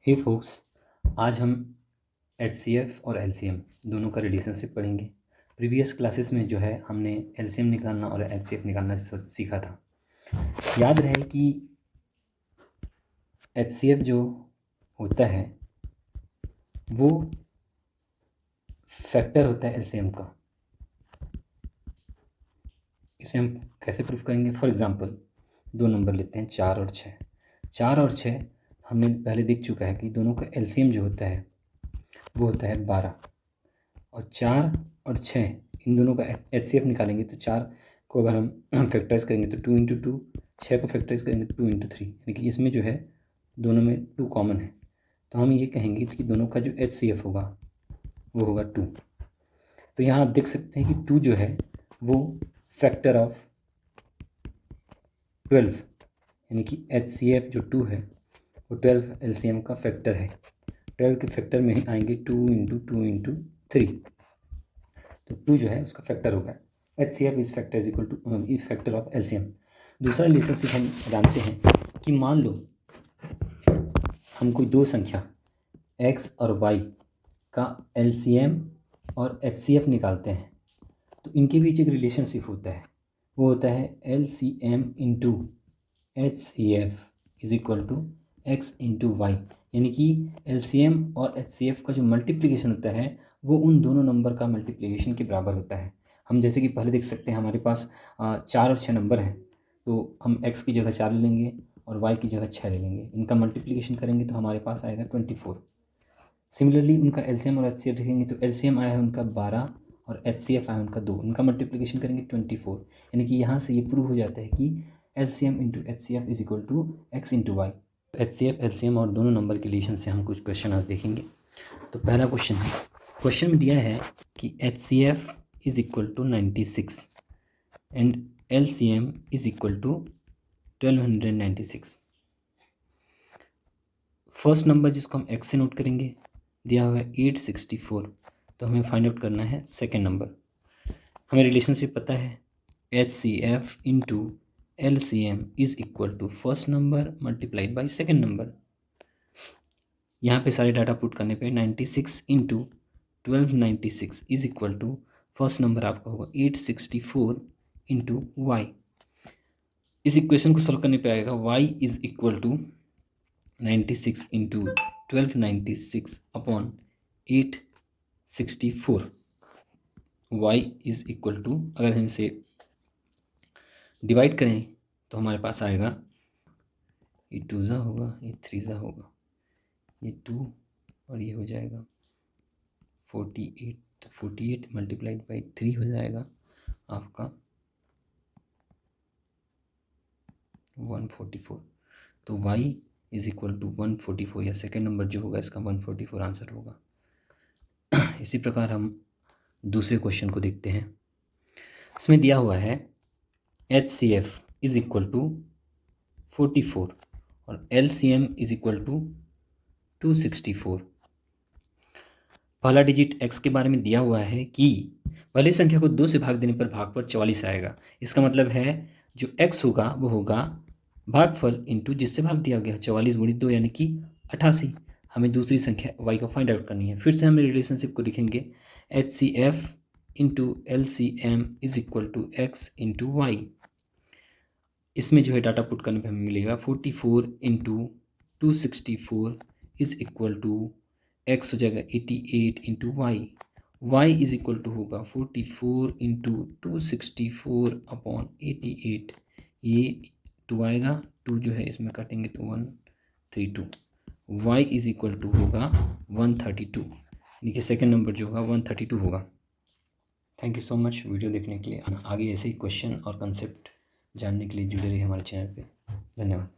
हे focus, आज हम HCF और LCM दोनों का रिलेशनशिप पढ़ेंगे। प्रीवियस क्लासेस में जो है हमने LCM निकालना और HCF निकालना सीखा था। याद रहे कि HCF जो होता है वो फैक्टर होता है LCM का। इसे हम कैसे प्रूफ करेंगे? फॉर एग्जांपल दो नंबर लेते हैं 4 और 6। 4 और 6 हमने पहले देख चुका है कि दोनों का LCM जो होता है वो होता है 12, और 4 और 6 इन दोनों का HCF निकालेंगे तो 4 को अगर हम फैक्टराइज करेंगे तो 2 × 2, 6 को फैक्टराइज करेंगे तो 2 × 3, यानी कि इसमें जो है दोनों में 2 कॉमन है, तो हम ये कहेंगे कि दोनों का जो HCF होगा वो होगा 2। तो यहाँ आप देख सकते हैं कि 2 जो है वो फैक्टर ऑफ 12, यानी कि HCF जो 2 है वो 12 LCM का फैक्टर है। 12 के फैक्टर में ही आएंगे 2 × 2 × 3, तो 2 जो है उसका फैक्टर होगा। HCF is factor is equal two is factor of LCM। दूसरा रिलेशनशिप हम जानते हैं कि मान लो हम कोई दो संख्या x और y का LCM और HCF निकालते हैं, तो इनके बीच एक रिलेशनशिप होता है, वो होता है LCM × HCF is equal to x × y, यानी कि LCM और HCF का जो मल्टीप्लिकेशन होता है वो उन दोनों नंबर का मल्टीप्लिकेशन के बराबर होता है। हम जैसे कि पहले देख सकते हैं हमारे पास 4 और 6 नंबर हैं, तो हम x की जगह 4 ले लेंगे और y की जगह 6 ले लेंगे, इनका मल्टीप्लिकेशन करेंगे तो हमारे पास आएगा 24। सिमिलरली उनका LCM और HCF देखेंगे तो LCM आया है उनका 12 और HCF आया है उनका 2, इनका मल्टीप्लिकेशन करेंगे 24, यानी कि यहाँ से ये प्रूव हो जाता है कि LCM × HCF is equal to x × y। HCF LCM और दोनों नंबर के रिलेशन से हम कुछ क्वेश्चन आज देखेंगे। तो पहला क्वेश्चन है, क्वेश्चन में दिया है कि HCF is equal to 96 and LCM is equal to 1296। First number जिसको हम x से नोट करेंगे दिया हुआ है 864, तो हमें फाइंड आउट करना है सेकेंड नंबर। हमें रिलेशनशिप पता है HCF × LCM is equal to first number multiplied by second number. यहाँ पे सारे डाटा पुट करने पे 96 × 1296 is equal to first number आपका होगा 864 × y। इस इक्वेशन को सॉल्व करने पे आएगा y is equal to 96 × 1296 upon 864। y is equal to, अगर हम इसे डिवाइड करें तो हमारे पास आएगा, ये 2 ज़ा होगा, ये 3 ज़ा होगा, ये 2 और ये हो जाएगा 48। 48 मल्टीप्लाइड बाई 3 हो जाएगा आपका 144। तो y इज इक्वल टू 144, या सेकेंड नंबर जो होगा इसका 144 आंसर होगा। इसी प्रकार हम दूसरे क्वेश्चन को देखते हैं। इसमें दिया हुआ है HCF इज इक्वल टू 44 और LCM इज इक्वल टू 264। पहला डिजिट x के बारे में दिया हुआ है कि पहली संख्या को 2 से भाग देने पर भागफल 44 आएगा। इसका मतलब है जो x होगा वो होगा भागफल इंटू जिससे भाग दिया गया 44 × 2 यानी कि 88। हमें दूसरी संख्या y का फाइंड आउट करनी है। फिर से हम रिलेशनशिप को लिखेंगे HCF × LCM is equal to x × y। इसमें जो है डाटा पुट करने पे हमें मिलेगा 44 × 264 इज इक्वल टू x हो जाएगा 88 × y। y is equal to होगा 44 × 264 अपॉन 88। ये 2 आएगा, 2 जो है इसमें काटेंगे तो 132। y इज इक्वल टू होगा 132, यानी कि सेकेंड नंबर जो होगा 132 होगा। Thank you so much video देखने के लिए। आगे ऐसे ही क्वेश्चन और कंसेप्ट जानने के लिए जुड़े रहिए हमारे चैनल पे। धन्यवाद।